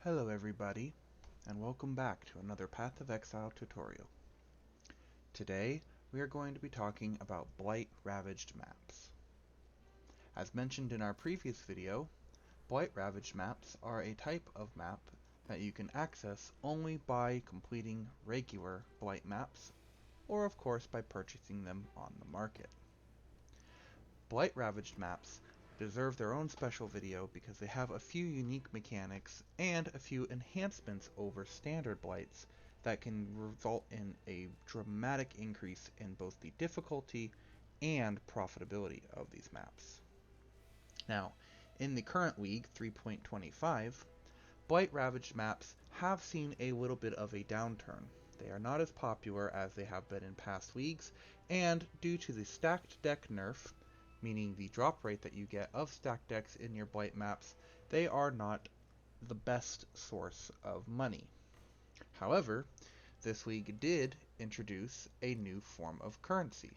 Hello everybody, and welcome back to another Path of Exile tutorial. Today, we are going to be talking about Blight-Ravaged maps. As mentioned in our previous video, Blight-Ravaged maps are a type of map that you can access only by completing regular Blight maps, or of course by purchasing them on the market. Blight-Ravaged maps deserve their own special video because they have a few unique mechanics and a few enhancements over standard Blights that can result in a dramatic increase in both the difficulty and profitability of these maps. Now, in the current League 3.25, Blight-Ravaged maps have seen a little bit of a downturn. They are not as popular as they have been in past leagues, and due to the stacked deck nerf, meaning the drop rate that you get of stacked decks in your Blight maps, they are not the best source of money. However, this league did introduce a new form of currency,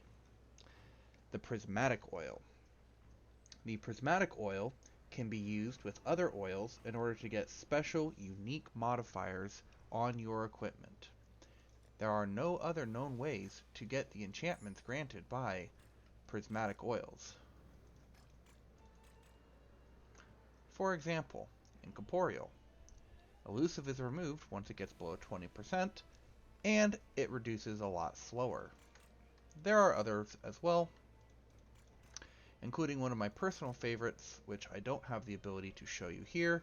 the prismatic oil. The prismatic oil can be used with other oils in order to get special, unique modifiers on your equipment. There are no other known ways to get the enchantments granted by prismatic oils. For example, in Corporeal, Elusive is removed once it gets below 20%, and it reduces a lot slower. There are others as well, including one of my personal favorites, which I don't have the ability to show you here,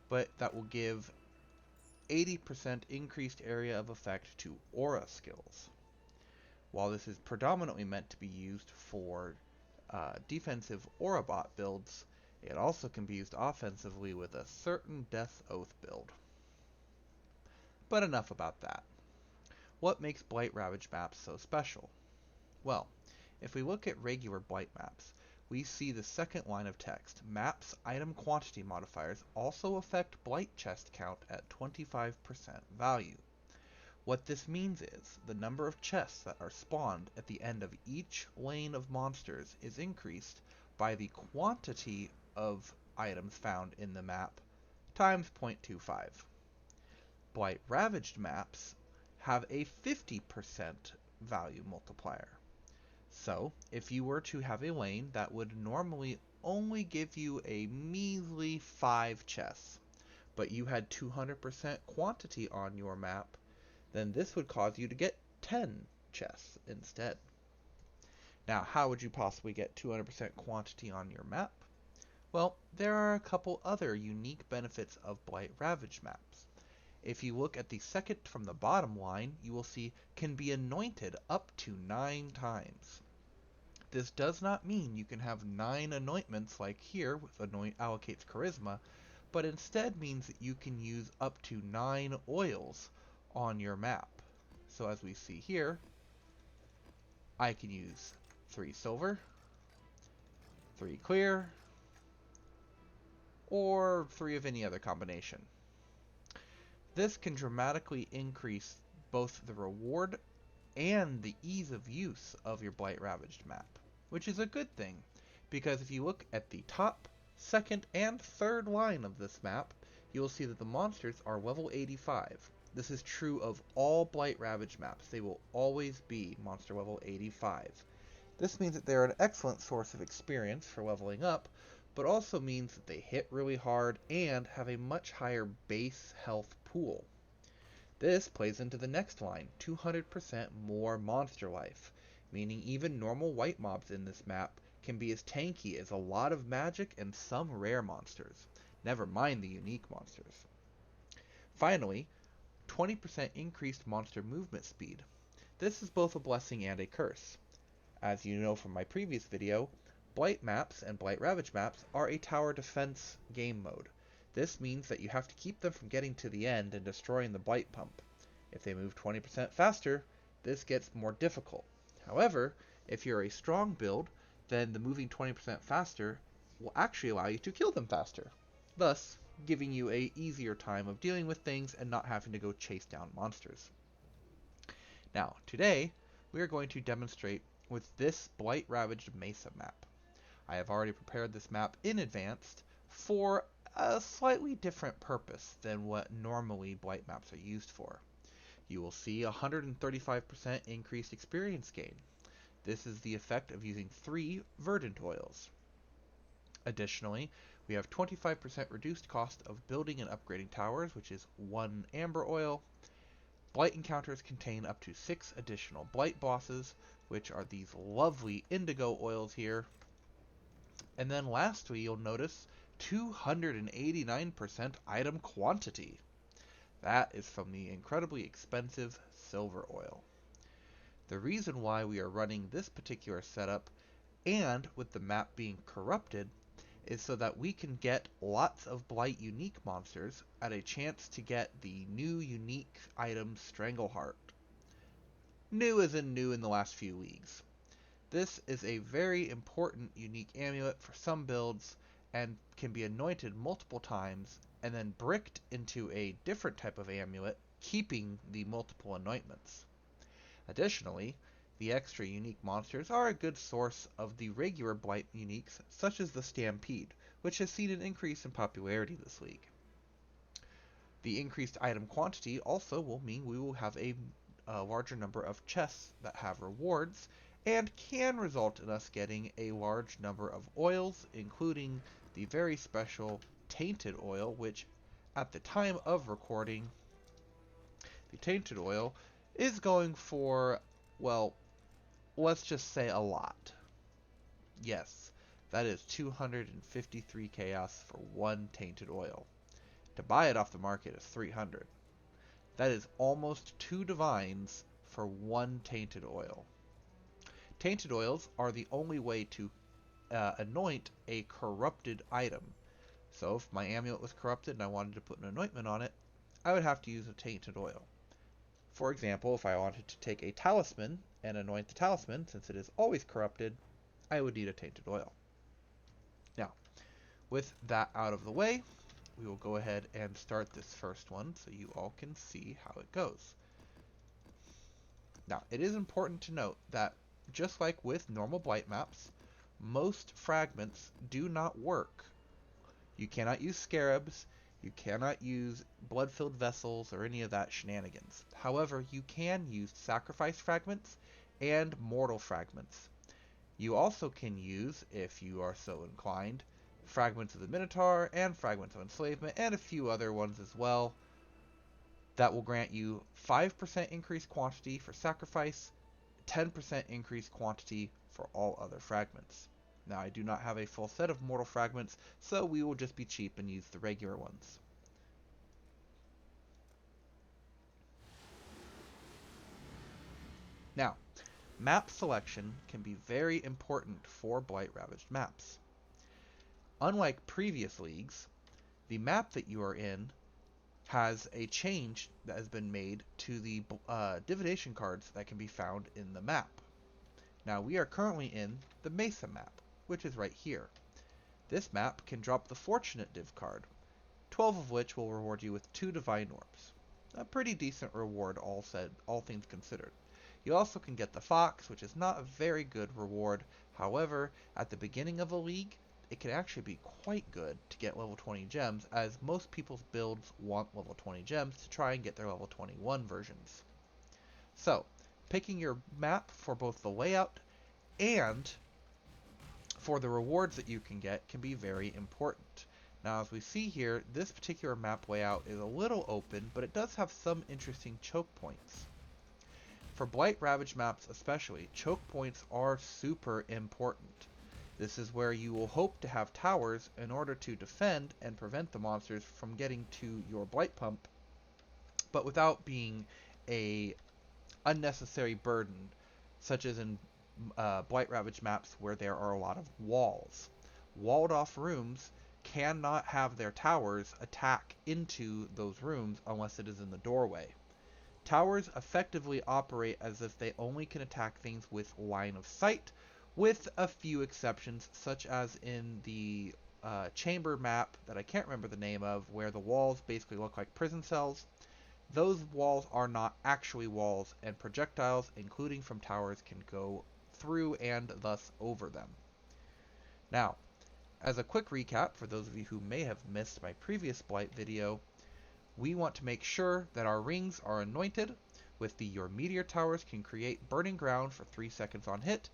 but that will give 80% increased area of effect to aura skills. While this is predominantly meant to be used for defensive aura bot builds, it also can be used offensively with a certain Death Oath build. But enough about that. What makes Blight-Ravaged maps so special? Well, if we look at regular Blight maps, we see the second line of text. Maps item quantity modifiers also affect Blight chest count at 25% value. What this means is, the number of chests that are spawned at the end of each lane of monsters is increased by the quantity of items found in the map times 0.25. Blight-Ravaged maps have a 50% value multiplier. So, if you were to have a lane that would normally only give you a measly 5 chests, but you had 200% quantity on your map, then this would cause you to get 10 chests instead. Now, how would you possibly get 200% quantity on your map? Well, there are a couple other unique benefits of Blight-Ravaged maps. If you look at the second from the bottom line, you will see can be anointed up to 9 times. This does not mean you can have 9 anointments like here with anoint allocates charisma, but instead means that you can use up to 9 oils on your map. So as we see here, I can use 3 silver, 3 clear, or 3 of any other combination. This can dramatically increase both the reward and the ease of use of your Blight-Ravaged map, which is a good thing, because if you look at the top, second, and third line of this map, you will see that the monsters are level 85. This is true of all Blight-Ravaged maps. They will always be monster level 85. This means that they are an excellent source of experience for leveling up, but also means that they hit really hard and have a much higher base health pool. This plays into the next line, 200% more monster life, meaning even normal white mobs in this map can be as tanky as a lot of magic and some rare monsters, never mind the unique monsters. Finally, 20% increased monster movement speed. This is both a blessing and a curse. As you know from my previous video, Blight maps and Blight-Ravaged maps are a tower defense game mode. This means that you have to keep them from getting to the end and destroying the Blight pump. If they move 20% faster, this gets more difficult. However, if you're a strong build, then the moving 20% faster will actually allow you to kill them faster, thus giving you a easier time of dealing with things and not having to go chase down monsters. Now, today, we are going to demonstrate with this Blight-Ravaged Mesa map. I have already prepared this map in advance for a slightly different purpose than what normally blight maps are used for. You will see 135% increased experience gain. This is the effect of using 3 verdant oils. Additionally, we have 25% reduced cost of building and upgrading towers, which is 1 amber oil. Blight encounters contain up to 6 additional blight bosses, which are these lovely indigo oils here. And then lastly, you'll notice 289% item quantity. That is from the incredibly expensive silver oil. The reason why we are running this particular setup, and with the map being corrupted, is so that we can get lots of Blight unique monsters at a chance to get the new unique item Strangleheart. New as in new in the last few leagues. This is a very important unique amulet for some builds and can be anointed multiple times and then bricked into a different type of amulet, keeping the multiple anointments. Additionally, the extra unique monsters are a good source of the regular Blight uniques, such as the Stampede, which has seen an increase in popularity this league. The increased item quantity also will mean we will have a larger number of chests that have rewards, and can result in us getting a large number of oils, including the very special Tainted Oil, which at the time of recording, the Tainted Oil is going for, well, let's just say a lot. Yes, that is 253 chaos for 1 Tainted Oil. To buy it off the market is 300. That is almost 2 divines for 1 Tainted Oil. Tainted Oils are the only way to anoint a corrupted item. So if my amulet was corrupted and I wanted to put an anointment on it, I would have to use a Tainted Oil. For example, if I wanted to take a talisman and anoint the talisman, since it is always corrupted, I would need a Tainted Oil. Now, with that out of the way, we will go ahead and start this first one so you all can see how it goes. Now, it is important to note that just like with normal blight maps, most fragments do not work. You cannot use scarabs, you cannot use blood-filled vessels or any of that shenanigans. However, you can use sacrifice fragments and mortal fragments. You also can use, if you are so inclined, fragments of the Minotaur and fragments of enslavement and a few other ones as well. That will grant you 5% increased quantity for sacrifice, 10% increased quantity for all other fragments. Now, I do not have a full set of mortal fragments, so we will just be cheap and use the regular ones. Now, map selection can be very important for Blight-Ravaged maps. Unlike previous leagues, the map that you are in has a change that has been made to the divination cards that can be found in the map. Now, we are currently in the Mesa map, which is right here. This map can drop the Fortunate Div card, 12 of which will reward you with 2 Divine Orbs. A pretty decent reward, all things considered. You also can get the Fox, which is not a very good reward. However, at the beginning of a league, it can actually be quite good to get level 20 gems, as most people's builds want level 20 gems to try and get their level 21 versions. So, picking your map for both the layout and for the rewards that you can get can be very important. Now, as we see here, this particular map layout is a little open, but it does have some interesting choke points. For Blight-Ravaged maps especially, choke points are super important. This is where you will hope to have towers in order to defend and prevent the monsters from getting to your Blight Pump, but without being a unnecessary burden, such as in Blight-Ravaged maps where there are a lot of walls. Walled off rooms cannot have their towers attack into those rooms unless it is in the doorway. Towers effectively operate as if they only can attack things with line of sight, with a few exceptions, such as in the chamber map that I can't remember the name of, where the walls basically look like prison cells. Those walls are not actually walls, and projectiles, including from towers, can go through and thus over them. Now, As a quick recap, for those of you who may have missed my previous Blight video, we want to make sure that our rings are anointed with the your meteor towers can create burning ground for 3 seconds on hit,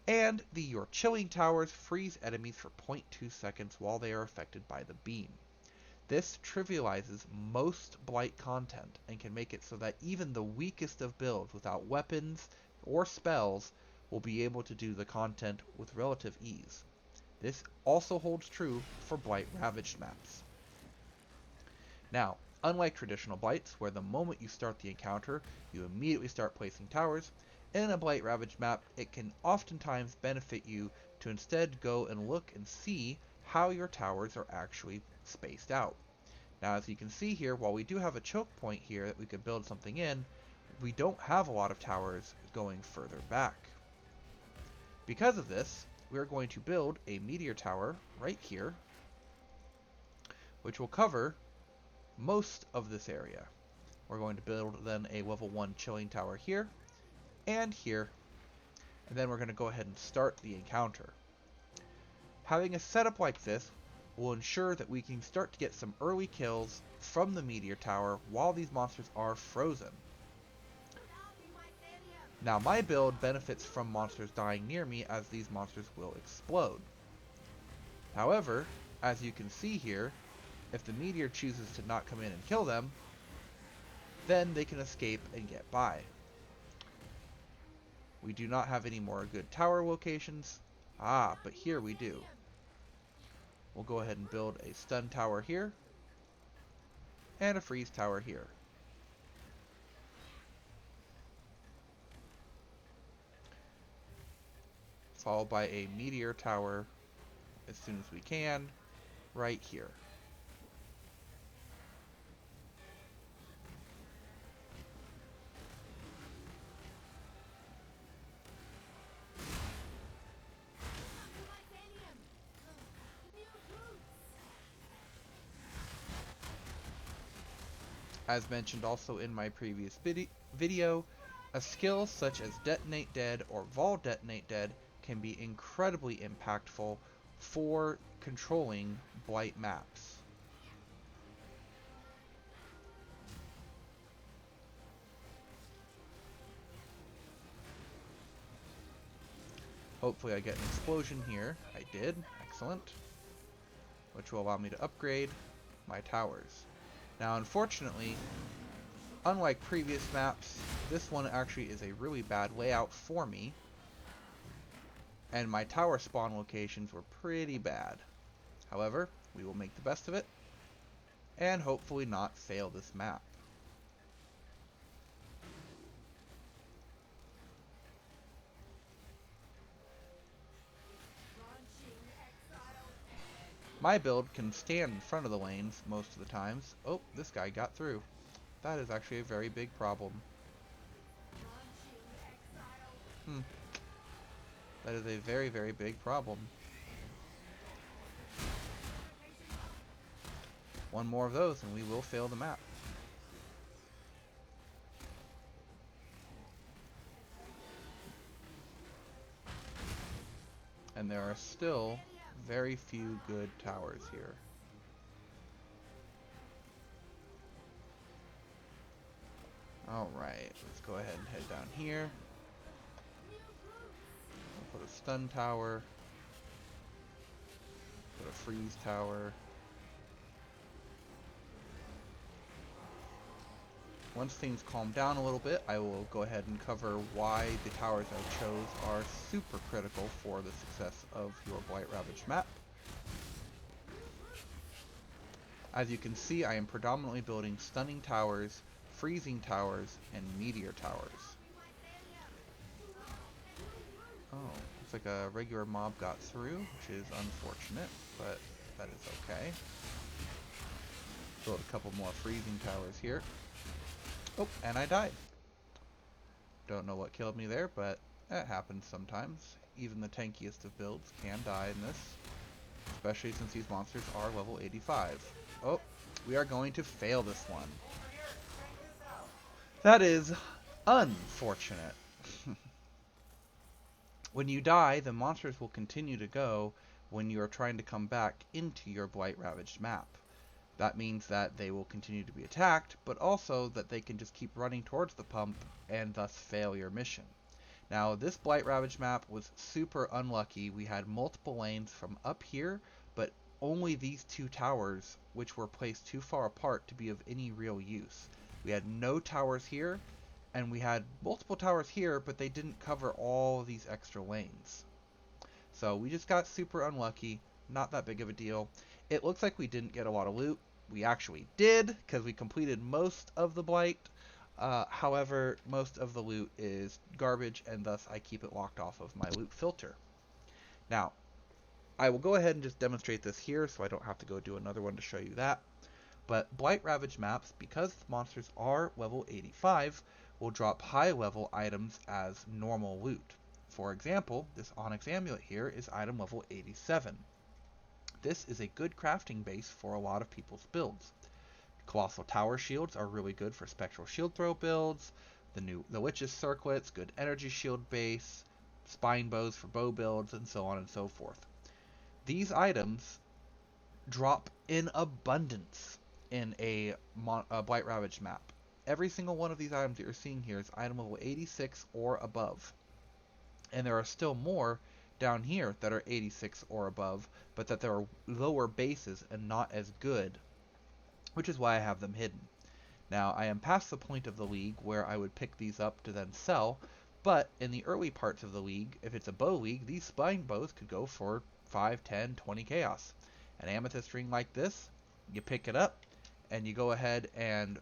and the your chilling towers freeze enemies for 0.2 seconds while they are affected by the beam. This trivializes most Blight content and can make it so that even the weakest of builds without weapons or spells will be able to do the content with relative ease. This also holds true for Blight-Ravaged maps. Now, unlike traditional Blights, where the moment you start the encounter, you immediately start placing towers, in a Blight-Ravaged map, it can oftentimes benefit you to instead go and look and see how your towers are actually spaced out. Now, as you can see here, while we do have a choke point here that we could build something in, we don't have a lot of towers going further back. Because of this, we're going to build a meteor tower right here, which will cover most of this area. We're going to build then a level 1 chilling tower here, and here, and then we're going to go ahead and start the encounter. Having a setup like this will ensure that we can start to get some early kills from the meteor tower while these monsters are frozen. Now my build benefits from monsters dying near me, as these monsters will explode. However, as you can see here, if the meteor chooses to not come in and kill them, then they can escape and get by. We do not have any more good tower locations. But here we do. We'll go ahead and build a stun tower here, and a freeze tower here. Followed by a meteor tower as soon as we can, right here. As mentioned also in my previous video, a skill such as Detonate Dead or Vol Detonate Dead can be incredibly impactful for controlling Blight maps. Hopefully I get an explosion here. I did. Excellent. Which will allow me to upgrade my towers. Now, unfortunately, unlike previous maps, this one actually is a really bad layout for me, and my tower spawn locations were pretty bad. However, we will make the best of it, and hopefully not fail this map. My build can stand in front of the lanes most of the times. Oh, this guy got through. That is actually a very big problem. That is a very, very big problem. One more of those and we will fail the map. And there are still very few good towers here. Alright, let's go ahead and head down here. We'll put a stun tower. Put a freeze tower. Once things calm down a little bit, I will go ahead and cover why the towers I chose are super critical for the success of your Blight-Ravaged map. As you can see, I am predominantly building stunning towers, freezing towers, and meteor towers. Oh, looks like a regular mob got through, which is unfortunate, but that is okay. Build a couple more freezing towers here. Oh, and I died. Don't know what killed me there, but that happens sometimes. Even the tankiest of builds can die in this, especially since these monsters are level 85. Oh, we are going to fail this one. That is unfortunate. When you die, the monsters will continue to go, when you're trying to come back into your Blight-Ravaged map. That means that they will continue to be attacked, but also that they can just keep running towards the pump and thus fail your mission. Now, this Blight-Ravaged map was super unlucky. We had multiple lanes from up here, but only these two towers, which were placed too far apart to be of any real use. We had no towers here, and we had multiple towers here, but they didn't cover all these extra lanes. So we just got super unlucky, not that big of a deal. It looks like we didn't get a lot of loot. We actually did, because we completed most of the Blight. However, most of the loot is garbage, and thus I keep it locked off of my loot filter. Now, I will go ahead and just demonstrate this here, so I don't have to go do another one to show you that. But Blight-Ravaged maps, because the monsters are level 85, will drop high-level items as normal loot. For example, this Onyx Amulet here is item level 87. This is a good crafting base for a lot of people's builds. Colossal Tower Shields are really good for Spectral Shield Throw builds. The Witch's Circlets, good energy shield base. Spine Bows for bow builds, and so on and so forth. These items drop in abundance in a Blight-Ravaged map. Every single one of these items that you're seeing here is item level 86 or above. And there are still more down here that are 86 or above, but that there are lower bases and not as good, which is why I have them hidden. Now, I am past the point of the league where I would pick these up to then sell, but in the early parts of the league, if it's a bow league, these spine bows could go for 5, 10, 20 chaos. An amethyst ring like this, you pick it up, and you go ahead and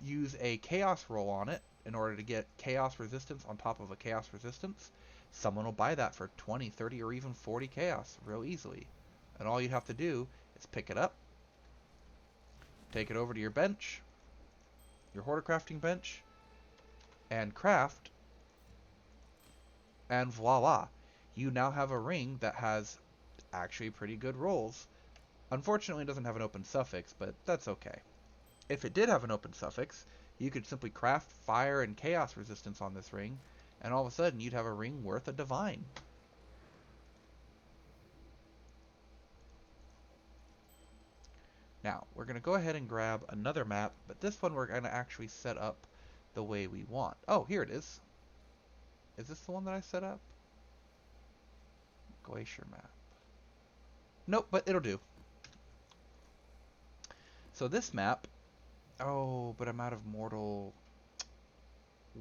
use a chaos roll on it in order to get chaos resistance on top of a chaos resistance. Someone will buy that for 20, 30, or even 40 chaos real easily. And all you have to do is pick it up, take it over to your bench, your hoarder crafting bench, and craft, and voila, you now have a ring that has actually pretty good rolls. Unfortunately, it doesn't have an open suffix, but that's okay. If it did have an open suffix, you could simply craft fire and chaos resistance on this ring, and all of a sudden you'd have a ring worth a divine. Now, we're going to go ahead and grab another map, but this one we're going to actually set up the way we want. Oh, here it is. Is this the one that I set up? Glacier map. Nope, but it'll do. So this map... Oh, but I'm out of mortal...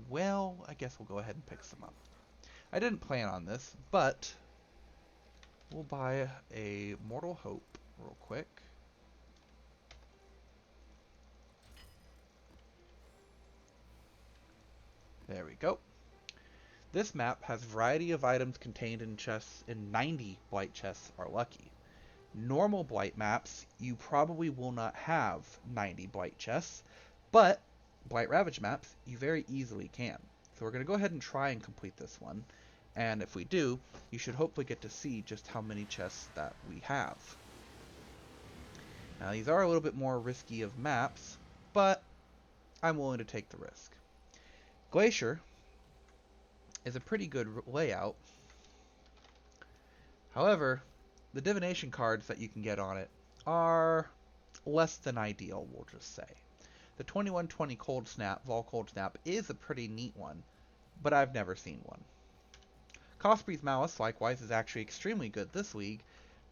Well, I guess we'll go ahead and pick some up. I didn't plan on this, but we'll buy a Mortal Hope real quick. There we go. This map has a variety of items contained in chests, and 90 Blight chests are lucky. Normal Blight maps, you probably will not have 90 Blight chests, but Blight-Ravaged maps, you very easily can. So we're going to go ahead and try and complete this one, and if we do, you should hopefully get to see just how many chests that we have. Now these are a little bit more risky of maps, but I'm willing to take the risk. Glacier is a pretty good layout. However, the divination cards that you can get on it are less than ideal, we'll just say. The 2120 Cold Snap, Vol Cold Snap, is a pretty neat one, but I've never seen one. Cosprey's Malice, likewise, is actually extremely good this league,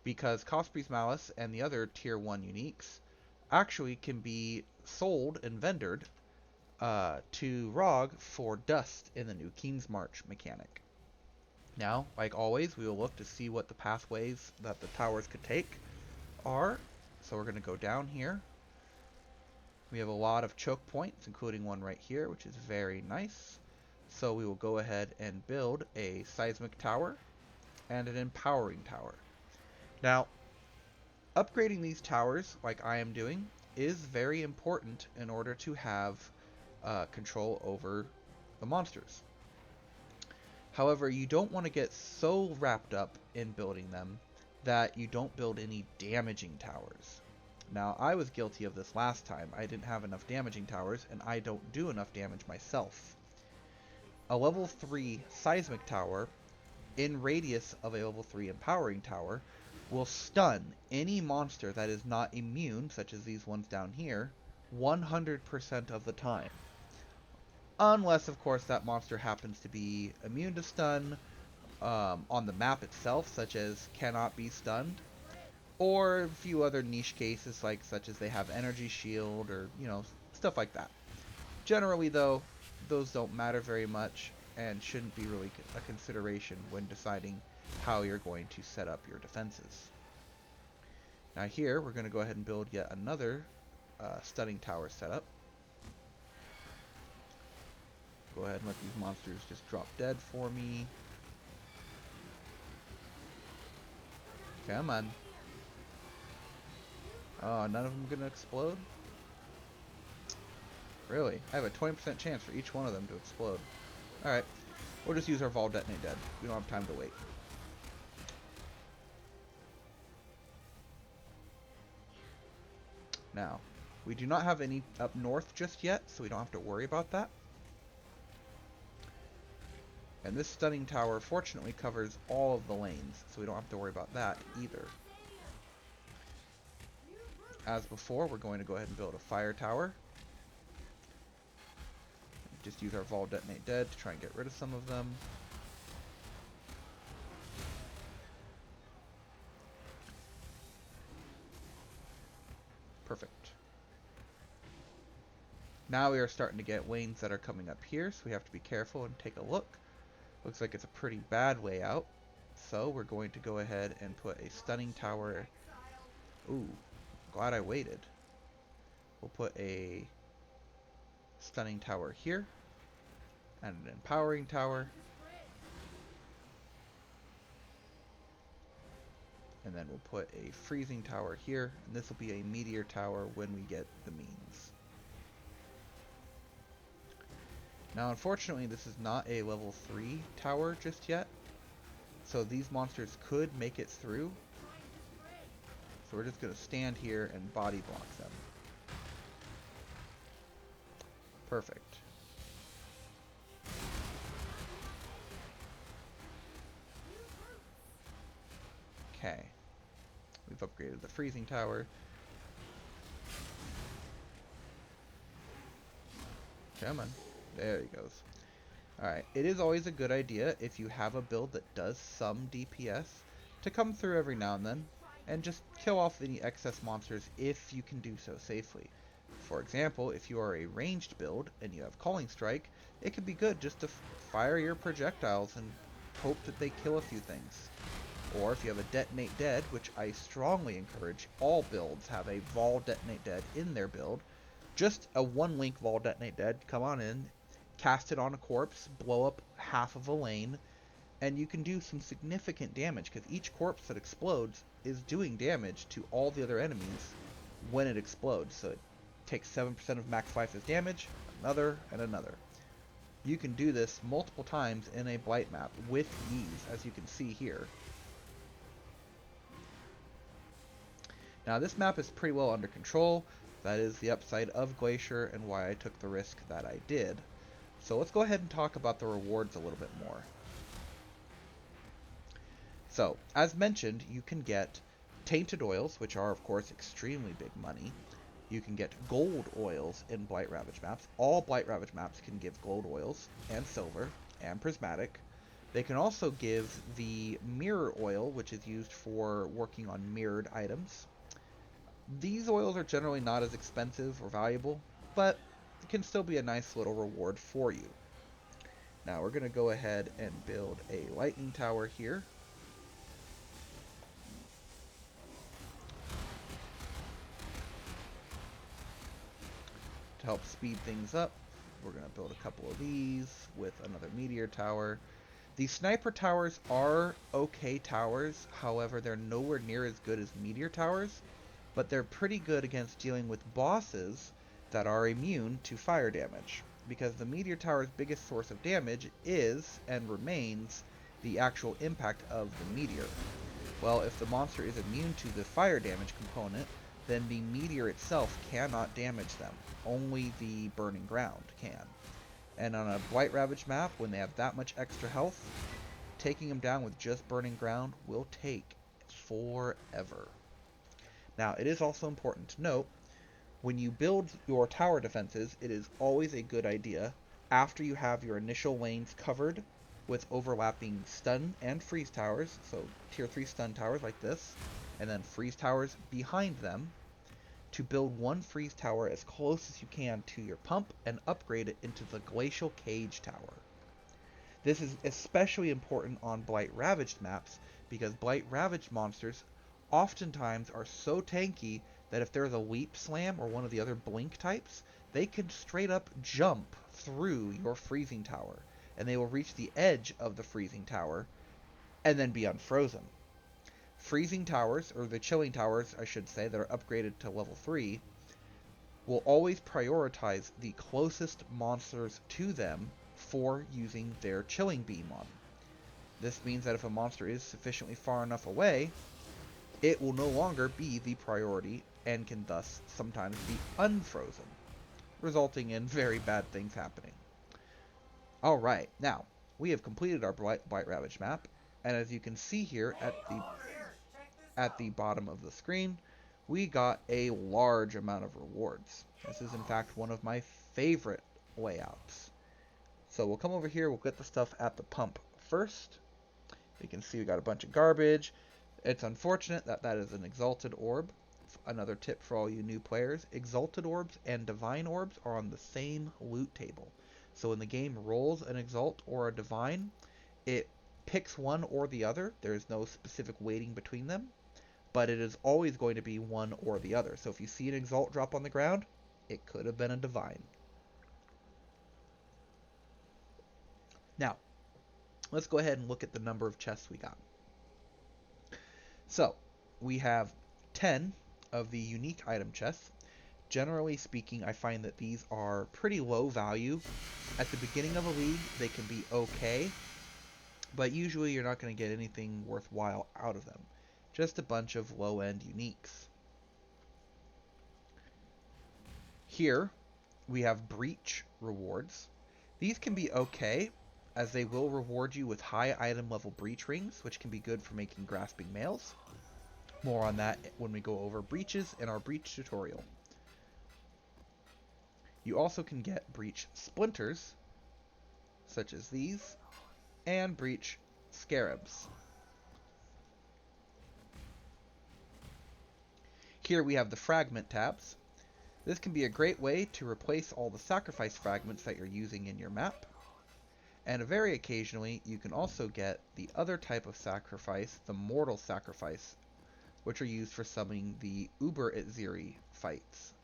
because Cosprey's Malice and the other Tier 1 uniques actually can be sold and vendored to ROG for dust in the new King's March mechanic. Now, like always, we will look to see what the pathways that the towers could take are. So we're going to go down here. We have a lot of choke points, including one right here, which is very nice. So we will go ahead and build a seismic tower and an empowering tower. Now, upgrading these towers, like I am doing, is very important in order to have control over the monsters. However, you don't want to get so wrapped up in building them that you don't build any damaging towers. Now, I was guilty of this last time. I didn't have enough damaging towers, and I don't do enough damage myself. A level 3 seismic tower in radius of a level 3 empowering tower will stun any monster that is not immune, such as these ones down here, 100% of the time. Unless, of course, that monster happens to be immune to stun on the map itself, such as cannot be stunned, or a few other niche cases, like such as they have energy shield or, you know, stuff like that. Generally, though, those don't matter very much and shouldn't be really a consideration when deciding how you're going to set up your defenses. Now here, we're going to go ahead and build yet another stunning tower setup. Go ahead and let these monsters just drop dead for me. Come on. Oh, none of them are going to explode? Really? I have a 20% chance for each one of them to explode. Alright. We'll just use our Vol Detonate Dead. We don't have time to wait. Now, we do not have any up north just yet, so we don't have to worry about that. And this stunning tower, fortunately, covers all of the lanes, so we don't have to worry about that either. As before, we're going to go ahead and build a fire tower. Just use our Vol Detonate Dead to try and get rid of some of them. Perfect. Now we are starting to get lanes that are coming up here, so we have to be careful and take a look. Looks like it's a pretty bad way out. So we're going to go ahead and put a stunning tower. Ooh, glad I waited. We'll put a stunning tower here and an empowering tower. And then we'll put a freezing tower here, and this will be a meteor tower when we get the means. Now, unfortunately, this is not a level 3 tower just yet, so these monsters could make it through. So we're just going to stand here and body block them. Perfect. Okay. We've upgraded the freezing tower. Come on. There he goes. Alright, it is always a good idea if you have a build that does some DPS to come through every now and then and just kill off any excess monsters if you can do so safely. For example, if you are a ranged build and you have Calling Strike, it could be good just to fire your projectiles and hope that they kill a few things. Or if you have a Detonate Dead, which I strongly encourage all builds have a Vol Detonate Dead in their build, just a 1-link Vol Detonate Dead, come on in, cast it on a corpse, blow up half of a lane, and you can do some significant damage, because each corpse that explodes is doing damage to all the other enemies when it explodes. So it takes 7% of max life's damage, another, and another. You can do this multiple times in a Blight map with ease, as you can see here. Now this map is pretty well under control. That is the upside of Glacier and why I took the risk that I did. So let's go ahead and talk about the rewards a little bit more. So, as mentioned, you can get tainted oils, which are of course extremely big money. You can get gold oils in Blight-Ravaged maps. All Blight-Ravaged maps can give gold oils, and silver, and prismatic. They can also give the mirror oil, which is used for working on mirrored items. These oils are generally not as expensive or valuable, but it can still be a nice little reward for you. Now we're going to go ahead and build a lightning tower here. To help speed things up, we're going to build a couple of these with another meteor tower. These sniper towers are okay towers, however they're nowhere near as good as meteor towers, but they're pretty good against dealing with bosses that are immune to fire damage, because the meteor tower's biggest source of damage is, and remains, the actual impact of the meteor. Well, if the monster is immune to the fire damage component, then the meteor itself cannot damage them. Only the burning ground can. And on a Blight-Ravaged map, when they have that much extra health, taking them down with just burning ground will take forever. Now, it is also important to note, when you build your tower defenses, it is always a good idea, after you have your initial lanes covered with overlapping stun and freeze towers, so tier 3 stun towers like this, and then freeze towers behind them, to build one freeze tower as close as you can to your pump and upgrade it into the Glacial Cage Tower. This is especially important on Blight-Ravaged maps, because Blight-Ravaged monsters oftentimes are so tanky that if there's a Leap Slam or one of the other Blink types, they can straight up jump through your freezing tower, and they will reach the edge of the freezing tower and then be unfrozen. Freezing towers, or the chilling towers, I should say, that are upgraded to level 3, will always prioritize the closest monsters to them for using their chilling beam on. This means that if a monster is sufficiently far enough away, it will no longer be the priority and can thus sometimes be unfrozen, resulting in very bad things happening. Alright, now, we have completed our Blight-Ravaged map, and as you can see here at the bottom of the screen, we got a large amount of rewards. This is in fact one of my favorite layouts. So we'll come over here, we'll get the stuff at the pump first. You can see we got a bunch of garbage. It's unfortunate that that is an Exalted Orb. Another tip for all you new players, Exalted Orbs and Divine Orbs are on the same loot table. So when the game rolls an Exalt or a Divine, it picks one or the other. There's no specific weighting between them, but it is always going to be one or the other. So if you see an Exalt drop on the ground, it could have been a Divine. Now, let's go ahead and look at the number of chests we got. So, we have 10 of the unique item chests. Generally speaking, I find that these are pretty low value. At the beginning of a league, they can be okay, but usually you're not going to get anything worthwhile out of them. Just a bunch of low-end uniques. Here, we have Breach rewards. These can be okay, as they will reward you with high item level breach rings, which can be good for making grasping mails. More on that when we go over breaches in our breach tutorial. You also can get breach splinters, such as these, and breach scarabs. Here we have the fragment tabs. This can be a great way to replace all the sacrifice fragments that you're using in your map. And very occasionally, you can also get the other type of sacrifice, the mortal sacrifice, which are used for summoning the Uber Itziri fights.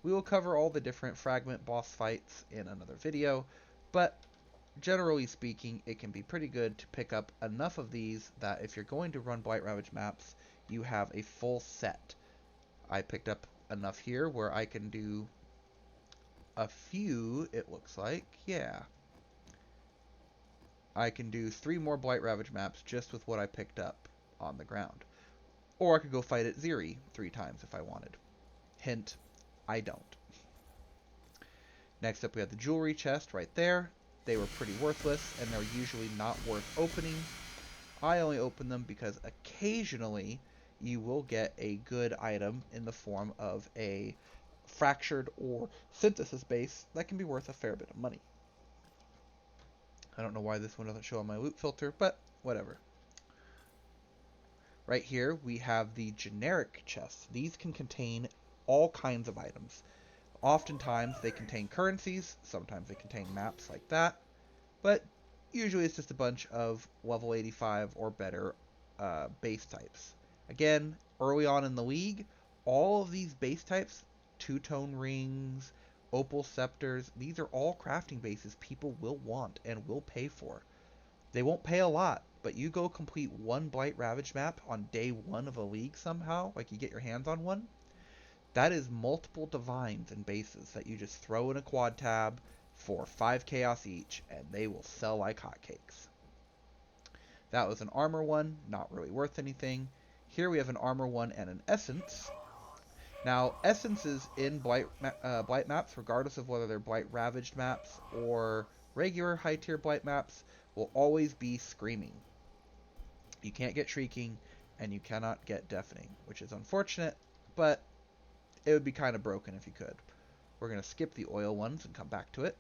We will cover all the different fragment boss fights in another video, but generally speaking, it can be pretty good to pick up enough of these that if you're going to run Blight-Ravaged maps, you have a full set. I picked up enough here where I can do a few, it looks like, yeah. I can do 3 more Blight-Ravaged maps just with what I picked up on the ground. Or I could go fight at Ziri 3 times if I wanted. Hint, I don't. Next up we have the jewelry chest right there. They were pretty worthless, and they're usually not worth opening. I only open them because occasionally you will get a good item in the form of a fractured or synthesis base that can be worth a fair bit of money. I don't know why this one doesn't show on my loot filter, but whatever. Right here we have the generic chests. These can contain all kinds of items. Oftentimes they contain currencies, sometimes they contain maps like that, but usually it's just a bunch of level 85 or better base types. Again, early on in the league, all of these base types, two-tone rings, opal scepters, these are all crafting bases people will want and will pay for. They won't pay a lot, but you go complete one Blight-Ravaged map on day 1 of a league somehow, like you get your hands on one, that is multiple divines and bases that you just throw in a quad tab for 5 chaos each, and they will sell like hotcakes. That was an armor one, not really worth anything. Here we have an armor one and an essence. Now, essences in Blight maps, regardless of whether they're Blight-Ravaged maps or regular high-tier Blight maps, will always be screaming. You can't get shrieking, and you cannot get deafening, which is unfortunate, but it would be kind of broken if you could. We're going to skip the oil ones and come back to it.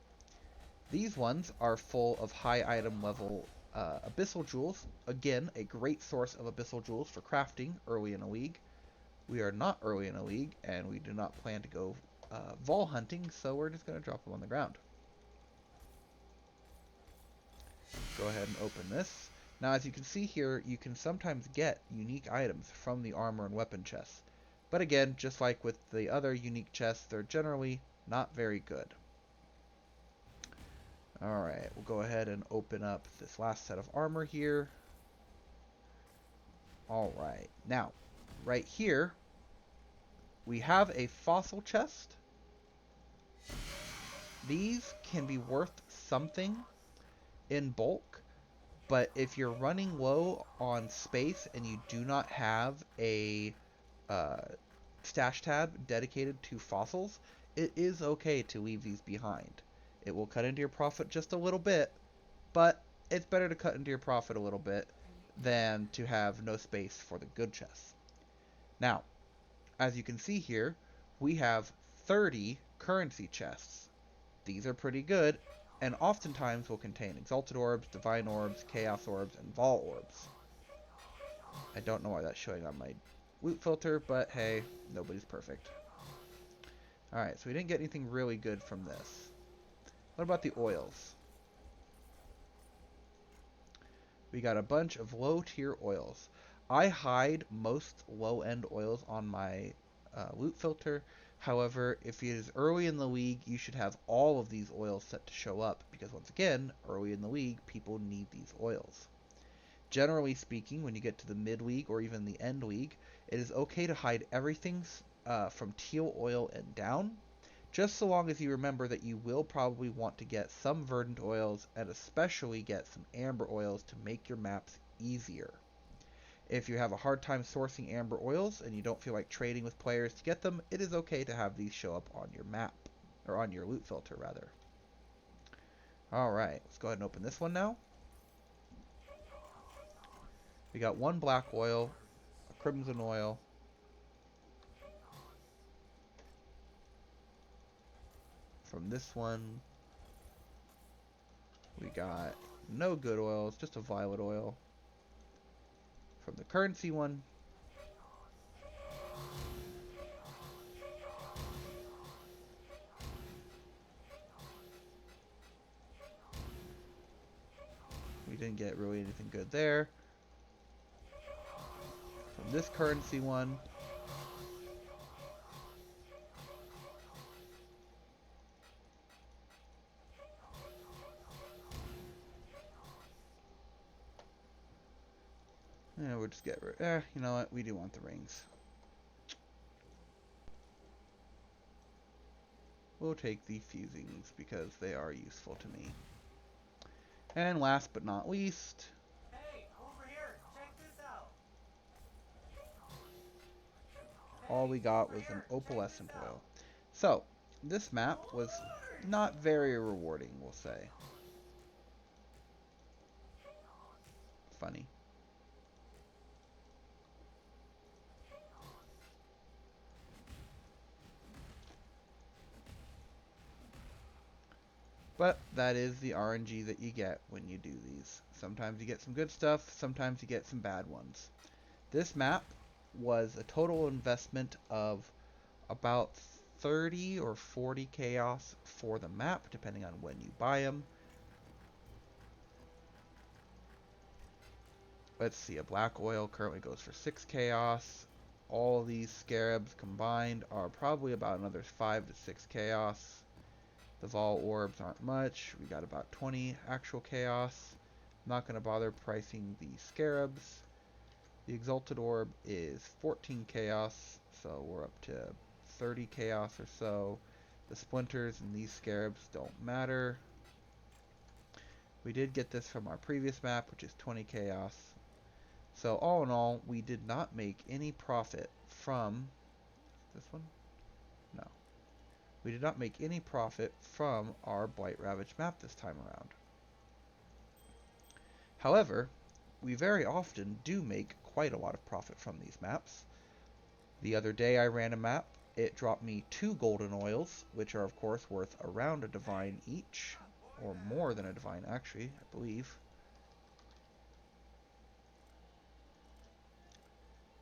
These ones are full of high item level abyssal jewels. Again, a great source of abyssal jewels for crafting early in a league. We are not early in a league, and we do not plan to go vol hunting, so we're just going to drop them on the ground. Go ahead and open this. Now, as you can see here, you can sometimes get unique items from the armor and weapon chests. But again, just like with the other unique chests, they're generally not very good. Alright, we'll go ahead and open up this last set of armor here. Alright, now, right here, we have a fossil chest. These can be worth something in bulk, but if you're running low on space and you do not have a stash tab dedicated to fossils, it is okay to leave these behind. It will cut into your profit just a little bit, but it's better to cut into your profit a little bit than to have no space for the good chests. Now, as you can see here, we have 30 currency chests. These are pretty good, and oftentimes will contain Exalted Orbs, Divine Orbs, Chaos Orbs, and Vol Orbs. I don't know why that's showing on my loot filter, but hey, nobody's perfect. Alright, so we didn't get anything really good from this. What about the oils? We got a bunch of low-tier oils. I hide most low-end oils on my loot filter. However, if it is early in the league, you should have all of these oils set to show up, because once again, early in the league, people need these oils. Generally speaking, when you get to the mid-league or even the end league, it is okay to hide everything from teal oil and down, just so long as you remember that you will probably want to get some verdant oils and especially get some amber oils to make your maps easier. If you have a hard time sourcing amber oils and you don't feel like trading with players to get them, it is okay to have these show up on your map, or on your loot filter rather. Alright, let's go ahead and open this one now. We got one black oil, a crimson oil, from this one we got no good oils, just a violet oil. From the currency one, we didn't get really anything good there. From this currency one, yeah, we'll just get rid. You know what? We do want the rings. We'll take the fusings because they are useful to me. And last but not least, hey, over here, check this out. all we got was an opalescent oil. So, this map was not very rewarding, we'll say. Funny. But that is the RNG that you get when you do these. Sometimes you get some good stuff, sometimes you get some bad ones. This map was a total investment of about 30 or 40 chaos for the map, depending on when you buy them. Let's see, a black oil currently goes for 6 chaos. All these scarabs combined are probably about another 5 to 6 chaos. The Vol orbs aren't much. We got about 20 actual chaos. I'm not going to bother pricing the scarabs. The Exalted Orb is 14 chaos, so we're up to 30 chaos or so. The splinters and these scarabs don't matter. We did get this from our previous map, which is 20 chaos. So all in all, we did not make any profit from this one. No. We did not make any profit from our Blight-Ravaged map this time around. However, we very often do make quite a lot of profit from these maps. The other day I ran a map. It dropped me 2 golden oils, which are of course worth around a divine each, or more than a divine actually, I believe.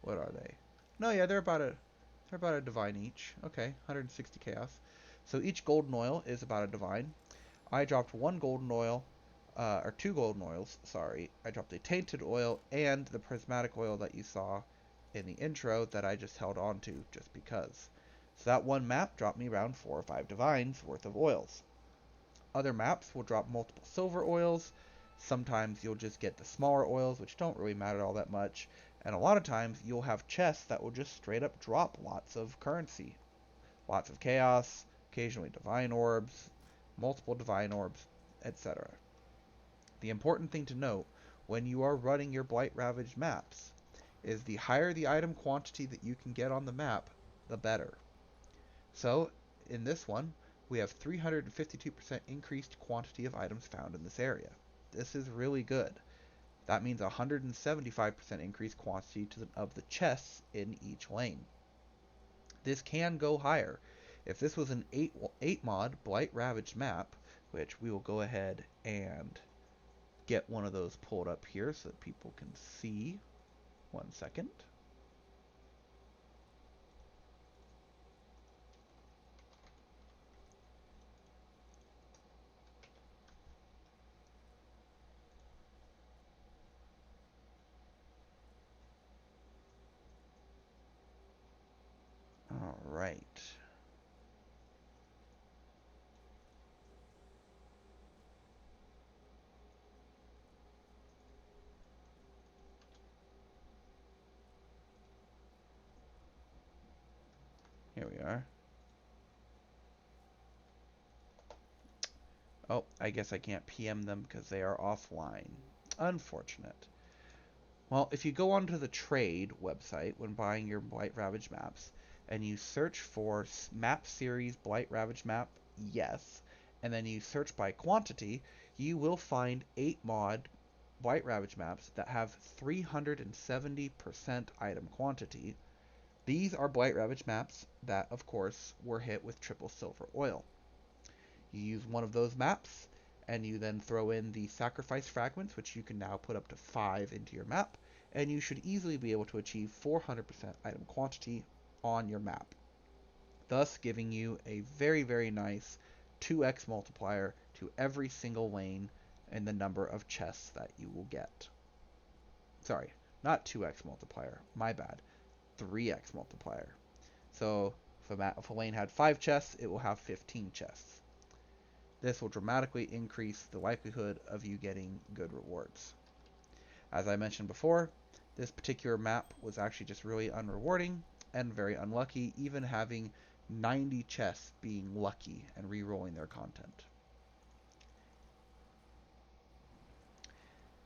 What are they? No, yeah, they're about a divine each. Okay, 160 chaos. So each golden oil is about a divine. I dropped 1 golden oil, or 2 golden oils, sorry. I dropped a tainted oil and the prismatic oil that you saw in the intro that I just held on to just because. So that one map dropped me around 4 or 5 divines worth of oils. Other maps will drop multiple silver oils. Sometimes you'll just get the smaller oils, which don't really matter all that much. And a lot of times you'll have chests that will just straight up drop lots of currency. Lots of chaos, occasionally divine orbs, multiple divine orbs, etc. The important thing to note when you are running your Blight-Ravaged maps is the higher the item quantity that you can get on the map, the better. So, in this one, we have 352% increased quantity of items found in this area. This is really good. That means 175% increased quantity of the chests in each lane. This can go higher. If this was an 8 mod Blight-Ravaged map, which we will go ahead and get one of those pulled up here so that people can see. 1 second. All right. Here we are. Oh, I guess I can't PM them because they are offline. Unfortunate. Well, if you go onto the trade website when buying your Blight-Ravaged maps, and you search for map series Blight-Ravaged map, yes, and then you search by quantity, you will find 8 mod Blight-Ravaged maps that have 370% item quantity. These are Blight-Ravaged maps that, of course, were hit with triple silver oil. You use one of those maps, and you then throw in the sacrifice fragments, which you can now put up to 5 into your map, and you should easily be able to achieve 400% item quantity on your map, thus giving you a very, very nice 2x multiplier to every single lane and the number of chests that you will get. Sorry, not 2x multiplier, my bad, 3x multiplier. So if a lane had 5 chests, it will have 15 chests. This will dramatically increase the likelihood of you getting good rewards. As I mentioned before, this particular map was actually just really unrewarding and very unlucky, even having 90 chests being lucky and re-rolling their content.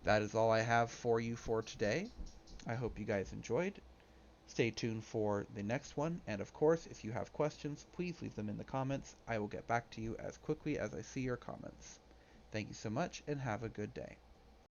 That is all I have for you for today. I hope you guys enjoyed. Stay tuned for the next one, and of course, if you have questions, please leave them in the comments. I will get back to you as quickly as I see your comments. Thank you so much, and have a good day.